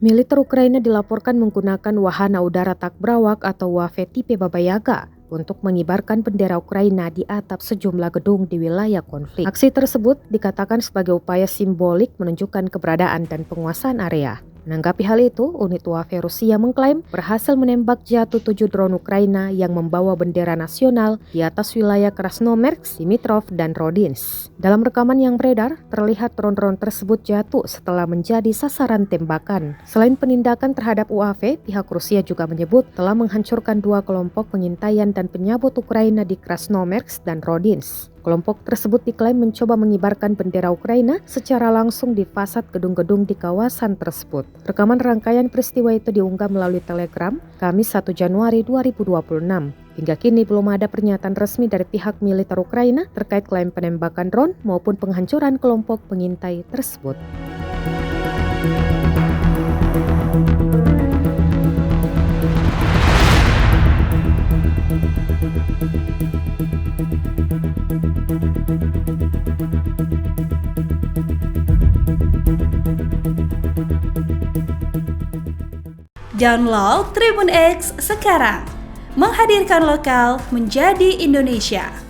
Militer Ukraina dilaporkan menggunakan wahana udara tak berawak atau UAV tipe Baba Yaga untuk mengibarkan bendera Ukraina di atap sejumlah gedung di wilayah konflik. Aksi tersebut dikatakan sebagai upaya simbolik menunjukkan keberadaan dan penguasaan area. Menanggapi hal itu, unit UAV Rusia mengklaim berhasil menembak jatuh 7 drone Ukraina yang membawa bendera nasional di atas wilayah Krasnomersk, Dimitrov, dan Rodinsk. Dalam rekaman yang beredar, terlihat drone-drone tersebut jatuh setelah menjadi sasaran tembakan. Selain penindakan terhadap UAV, pihak Rusia juga menyebut telah menghancurkan 2 kelompok pengintaian dan penyabut Ukraina di Krasnomersk dan Rodinsk. Kelompok tersebut diklaim mencoba mengibarkan bendera Ukraina secara langsung di fasad gedung-gedung di kawasan tersebut. Rekaman rangkaian peristiwa itu diunggah melalui Telegram Kamis 1 Januari 2026. Hingga kini belum ada pernyataan resmi dari pihak militer Ukraina terkait klaim penembakan drone maupun penghancuran kelompok pengintai tersebut. Download Tribun X sekarang, menghadirkan lokal menjadi Indonesia.